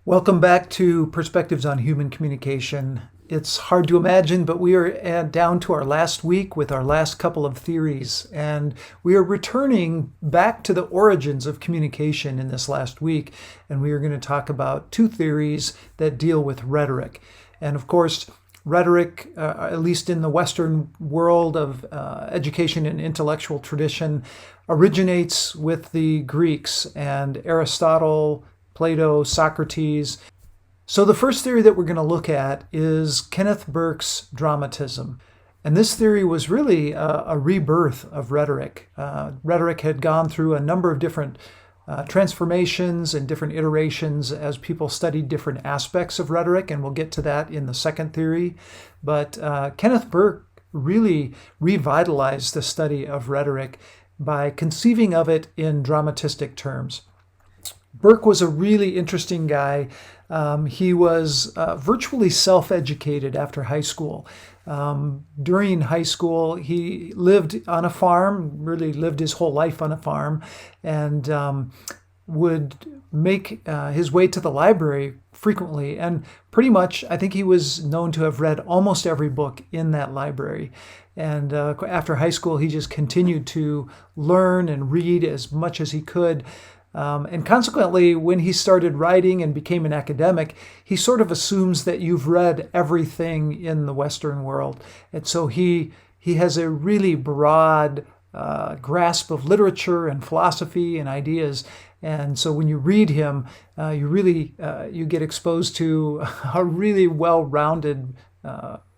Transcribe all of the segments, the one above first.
Welcome back to Perspectives on Human Communication. It's hard to imagine, but we are down to our last week with our last couple of theories, and we are returning back to the origins of communication in this last week, and we are going to talk about two theories that deal with rhetoric. And of course, rhetoric, at least in the Western world of education and intellectual tradition, originates with the Greeks and Aristotle, Plato, Socrates. So the first theory that we're going to look at is Kenneth Burke's Dramatism. And this theory was really a rebirth of rhetoric. Rhetoric had gone through a number of different transformations and different iterations as people studied different aspects of rhetoric, and we'll get to that in the second theory. But Kenneth Burke really revitalized the study of rhetoric by conceiving of it in dramatistic terms. Burke was a really interesting guy. He was virtually self-educated after high school. During high school, he lived on a farm, really lived his whole life on a farm, and would make his way to the library frequently. And pretty much, I think he was known to have read almost every book in that library. And after high school, he just continued to learn and read as much as he could. And consequently, when he started writing and became an academic, he sort of assumes that you've read everything in the Western world. And so he has a really broad grasp of literature and philosophy and ideas. And so when you read him, you get exposed to a really well-rounded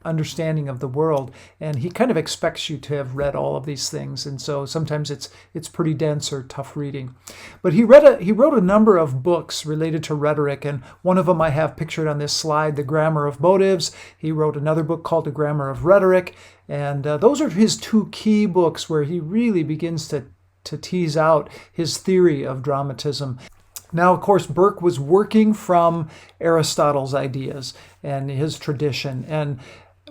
understanding of the world, and he kind of expects you to have read all of these things, and so sometimes it's pretty dense or tough reading. But he wrote a number of books related to rhetoric, and one of them I have pictured on this slide, The Grammar of Motives. He wrote another book called The Grammar of Rhetoric, and those are his two key books where he really begins to tease out his theory of dramatism. Now, of course, Burke was working from Aristotle's ideas and his tradition, and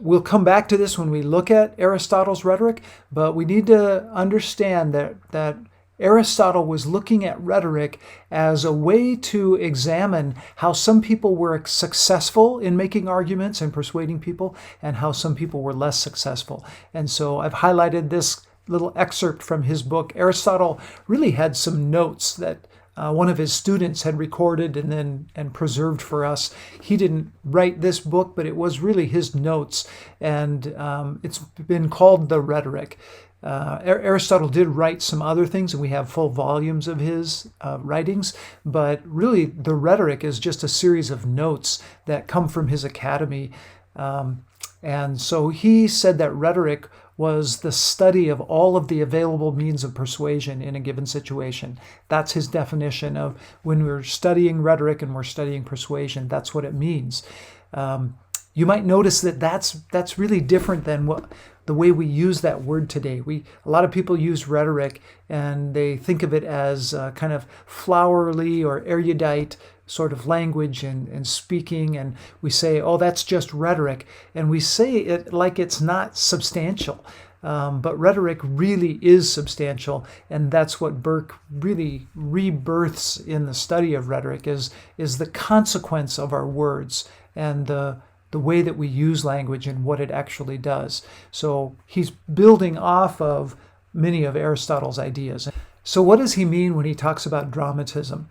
we'll come back to this when we look at Aristotle's rhetoric, but we need to understand that Aristotle was looking at rhetoric as a way to examine how some people were successful in making arguments and persuading people, and how some people were less successful. And so I've highlighted this little excerpt from his book. Aristotle really had some notes that one of his students had recorded and preserved for us. He didn't write this book, but it was really his notes, and it's been called The Rhetoric. Aristotle did write some other things, and we have full volumes of his writings, but really The Rhetoric is just a series of notes that come from his academy. And so he said that rhetoric was the study of all of the available means of persuasion in a given situation. That's his definition of when we're studying rhetoric and we're studying persuasion. That's what it means. You might notice that that's really different than the way we use that word today. A lot of people use rhetoric and they think of it as kind of flowery or erudite sort of language and speaking, and we say, oh, that's just rhetoric, and we say it like it's not substantial. But rhetoric really is substantial, and that's what Burke really rebirths in the study of rhetoric is the consequence of our words and the way that we use language and what it actually does. So he's building off of many of Aristotle's ideas. So what does he mean when he talks about dramatism?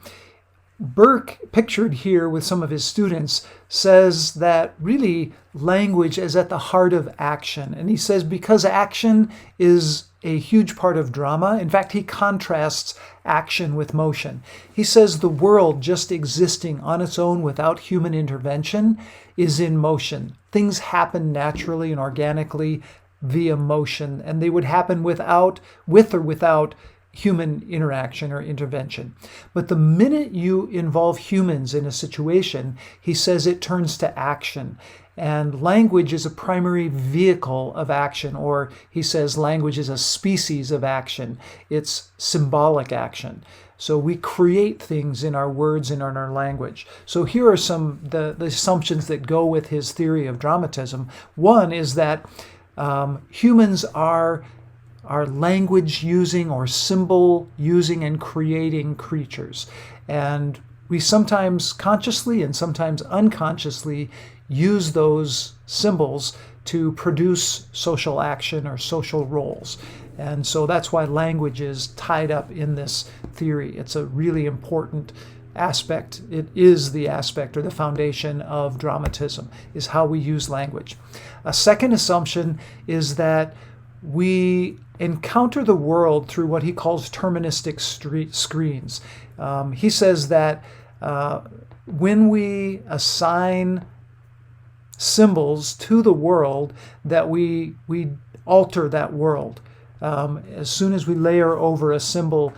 Burke, pictured here with some of his students, says that really language is at the heart of action. And he says because action is a huge part of drama, in fact, he contrasts action with motion. He says the world just existing on its own without human intervention is in motion. Things happen naturally and organically via motion, and they would happen with or without human interaction or intervention. But the minute you involve humans in a situation, he says it turns to action. And language is a primary vehicle of action, or he says language is a species of action. It's symbolic action. So we create things in our words and in our language. So here are some the assumptions that go with his theory of dramatism. One is that humans are language using or symbol using and creating creatures. And we sometimes consciously and sometimes unconsciously use those symbols to produce social action or social roles. And so that's why language is tied up in this theory. It's a really important aspect. It is the aspect or the foundation of dramatism, is how we use language. A second assumption is that we encounter the world through what he calls terministic screens. He says that when we assign symbols to the world, that we alter that world. As soon as we layer over a symbol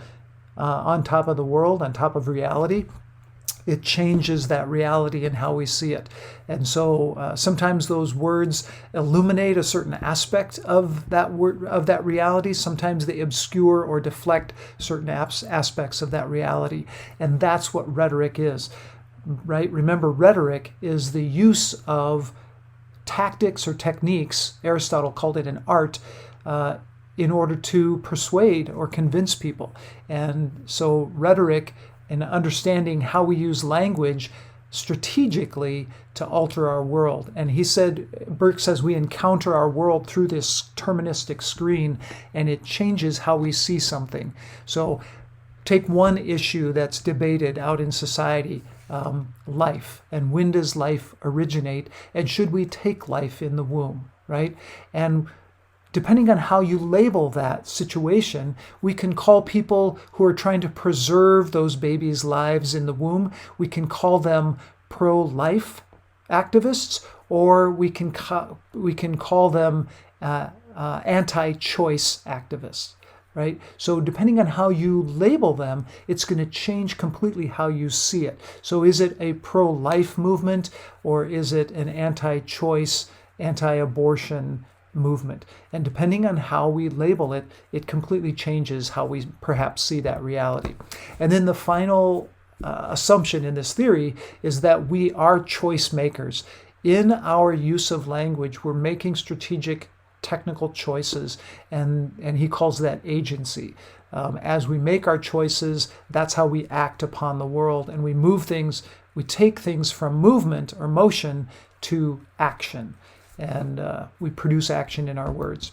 on top of the world, on top of reality, it changes that reality and how we see it. And so sometimes those words illuminate a certain aspect of that word, of that reality. Sometimes they obscure or deflect certain aspects of that reality. And that's what rhetoric is, right? Remember, rhetoric is the use of tactics or techniques. Aristotle called it an art, in order to persuade or convince people. And so rhetoric and understanding how we use language strategically to alter our world. And he said, Burke says, we encounter our world through this terministic screen, and it changes how we see something. So take one issue that's debated out in society, life. And when does life originate? And should we take life in the womb, right? And depending on how you label that situation, we can call people who are trying to preserve those babies' lives in the womb, we can call them pro-life activists, or we can call them anti-choice activists, right? So depending on how you label them, it's going to change completely how you see it. So is it a pro-life movement, or is it an anti-choice, anti-abortion movement? And depending on how we label it, it completely changes how we perhaps see that reality. And then the final assumption in this theory is that we are choice makers. In our use of language, we're making strategic technical choices, and he calls that agency. As we make our choices, that's how we act upon the world, and we move things, we take things from movement or motion to action. And we produce action in our words.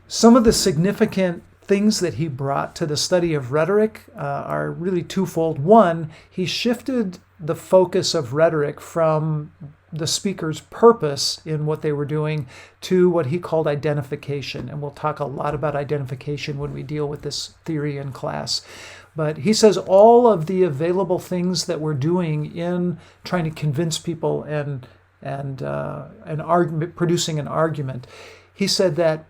Some of the significant things that he brought to the study of rhetoric are really twofold. One, he shifted the focus of rhetoric from the speaker's purpose in what they were doing to what he called identification. And we'll talk a lot about identification when we deal with this theory in class. But he says all of the available things that we're doing in trying to convince people and an argument, producing an argument, he said that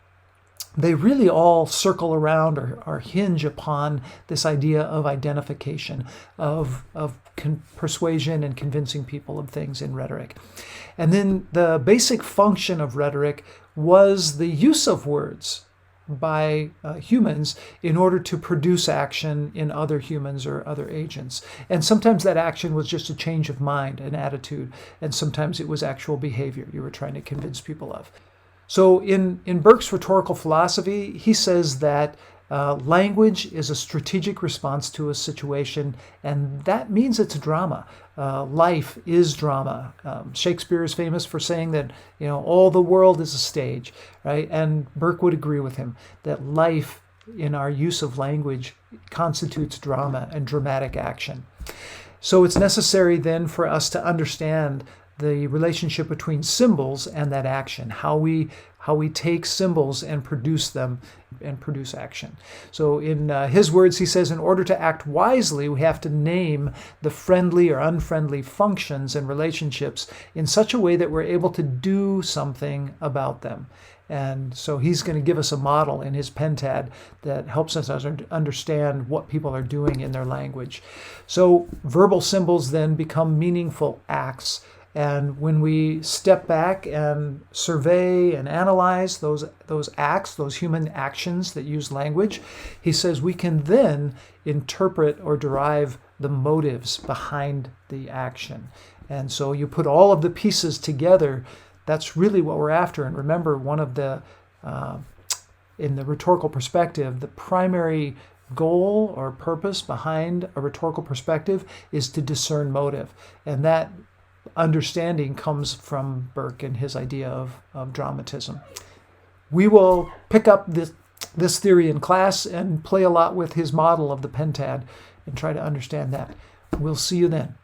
they really all circle around or hinge upon this idea of identification, of persuasion and convincing people of things in rhetoric. And then the basic function of rhetoric was the use of words by humans in order to produce action in other humans or other agents. And sometimes that action was just a change of mind, an attitude, and sometimes it was actual behavior you were trying to convince people of. So in Burke's rhetorical philosophy, he says that language is a strategic response to a situation, and that means it's drama. Life is drama. Shakespeare is famous for saying that, all the world is a stage, right? And Burke would agree with him that life in our use of language constitutes drama and dramatic action. So it's necessary then for us to understand the relationship between symbols and that action, how we take symbols and produce them and produce action. So in his words, he says, in order to act wisely, we have to name the friendly or unfriendly functions and relationships in such a way that we're able to do something about them. And so he's going to give us a model in his pentad that helps us understand what people are doing in their language. So verbal symbols then become meaningful acts. And when we step back and survey and analyze those acts, those human actions that use language, he says we can then interpret or derive the motives behind the action. And so you put all of the pieces together, that's really what we're after. And remember, one of the, in the rhetorical perspective, the primary goal or purpose behind a rhetorical perspective is to discern motive. And that understanding comes from Burke and his idea of dramatism. We will pick up this theory in class and play a lot with his model of the pentad and try to understand that. We'll see you then.